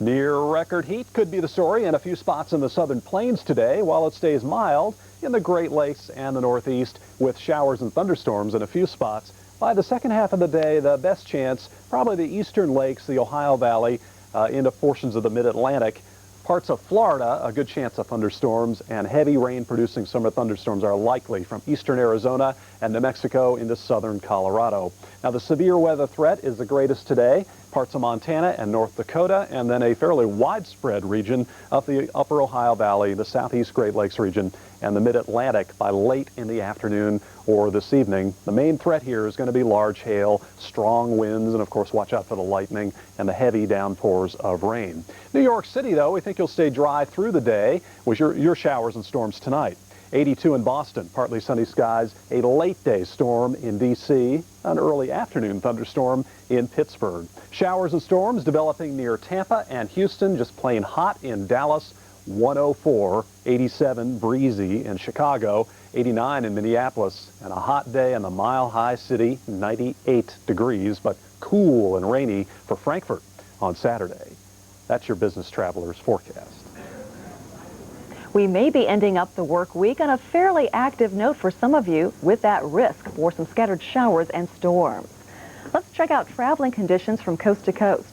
Near record heat could be the story in a few spots in the southern plains today, while it stays mild in the Great Lakes and the Northeast with showers and thunderstorms in a few spots. By the second half of the day, the best chance, probably the eastern lakes, the Ohio Valley, into portions of the mid-Atlantic. Parts of Florida, a good chance of thunderstorms, and heavy rain producing summer thunderstorms are likely from eastern Arizona and New Mexico into southern Colorado. Now, the severe weather threat is the greatest today, parts of Montana and North Dakota, and then a fairly widespread region of the upper Ohio Valley, the southeast Great Lakes region, and the mid-Atlantic by late in the afternoon or this evening. The main threat here is going to be large hail, strong winds, and of course watch out for the lightning and the heavy downpours of rain. New York City, though, we think you'll stay dry through the day with your showers and storms tonight. 82 in Boston, partly sunny skies, a late day storm in D.C., an early afternoon thunderstorm in Pittsburgh. Showers and storms developing near Tampa and Houston, just plain hot in Dallas, 104, 87 breezy in Chicago, 89 in Minneapolis, and a hot day in the Mile High City, 98 degrees, but cool and rainy for Frankfurt on Saturday. That's your business traveler's forecast. We may be ending up the work week on a fairly active note for some of you, with that risk for some scattered showers and storms. Let's check out traveling conditions from coast to coast.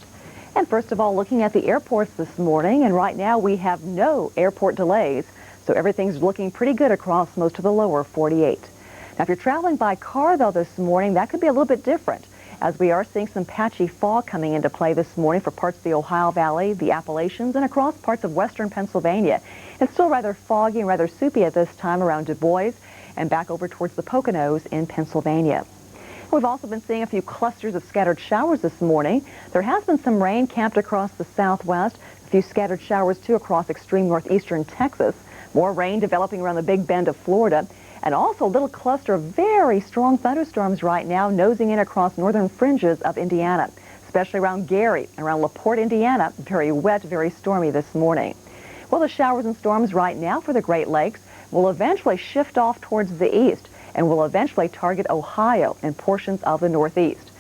And first of all, looking at the airports this morning, and right now we have no airport delays, so everything's looking pretty good across most of the lower 48. Now, if you're traveling by car, though, this morning, that could be a little bit different, as we are seeing some patchy fog coming into play this morning for parts of the Ohio Valley, the Appalachians, and across parts of western Pennsylvania. It's still rather foggy and rather soupy at this time around Du Bois and back over towards the Poconos in Pennsylvania. We've also been seeing a few clusters of scattered showers this morning. There has been some rain camped across the southwest, a few scattered showers too across extreme northeastern Texas, more rain developing around the Big Bend of Florida, and also a little cluster of very strong thunderstorms right now nosing in across northern fringes of Indiana, especially around Gary and around LaPorte, Indiana. Very wet, very stormy this morning. Well, the showers and storms right now for the Great Lakes will eventually shift off towards the east and will eventually target Ohio and portions of the Northeast.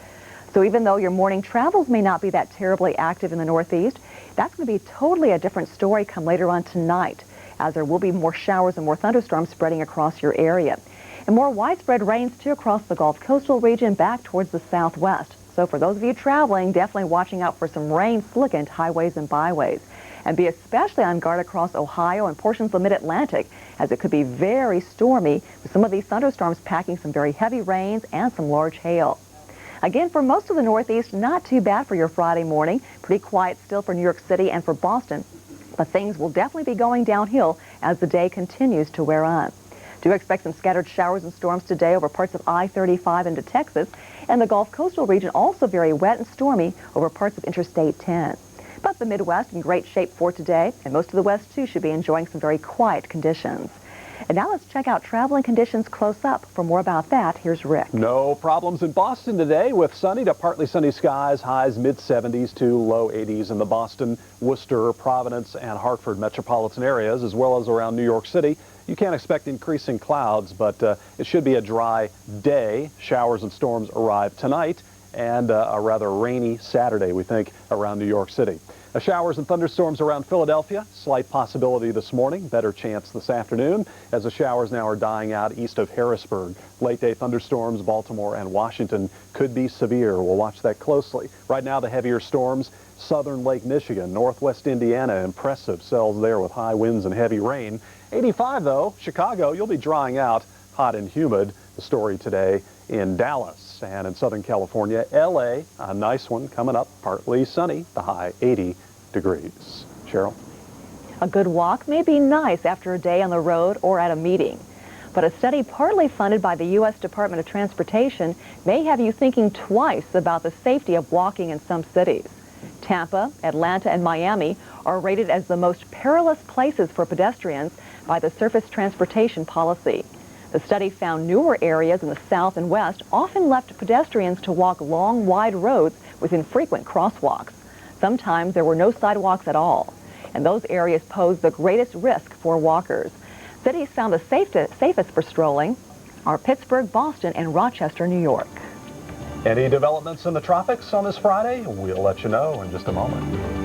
So even though your morning travels may not be that terribly active in the Northeast, that's going to be totally a different story come later on tonight, as there will be more showers and more thunderstorms spreading across your area. And more widespread rains too across the Gulf coastal region back towards the southwest. So for those of you traveling, definitely watching out for some rain slickened highways and byways. And be especially on guard across Ohio and portions of the mid-Atlantic, as it could be very stormy with some of these thunderstorms packing some very heavy rains and some large hail. Again, for most of the Northeast, not too bad for your Friday morning. Pretty quiet still for New York City and for Boston. But things will definitely be going downhill as the day continues to wear on. Do expect some scattered showers and storms today over parts of I-35 into Texas, and the Gulf coastal region also very wet and stormy over parts of Interstate 10. But the Midwest in great shape for today, and most of the West too should be enjoying some very quiet conditions. And now let's check out traveling conditions close up. For more about that, here's Rick. No problems in Boston today with sunny to partly sunny skies, highs mid-70s to low 80s in the Boston, Worcester, Providence, and Hartford metropolitan areas, as well as around New York City. You can't expect increasing clouds, but it should be a dry day. Showers and storms arrive tonight, and a rather rainy Saturday, we think, around New York City. Showers and thunderstorms around Philadelphia. Slight possibility this morning, better chance this afternoon, as the showers now are dying out east of Harrisburg. Late day thunderstorms, Baltimore and Washington could be severe. We'll watch that closely. Right now, the heavier storms, southern Lake Michigan, northwest Indiana, impressive cells there with high winds and heavy rain. 85 though, Chicago, you'll be drying out, hot and humid. The story today in Dallas. And in Southern California, L.A., a nice one coming up, partly sunny, the high 80 degrees. Cheryl? A good walk may be nice after a day on the road or at a meeting. But a study partly funded by the U.S. Department of Transportation may have you thinking twice about the safety of walking in some cities. Tampa, Atlanta, and Miami are rated as the most perilous places for pedestrians by the Surface Transportation Policy. The study found newer areas in the south and west often left pedestrians to walk long, wide roads with infrequent crosswalks. Sometimes there were no sidewalks at all, and those areas pose the greatest risk for walkers. Cities found the safest for strolling are Pittsburgh, Boston, and Rochester, New York. Any developments in the tropics on this Friday? We'll let you know in just a moment.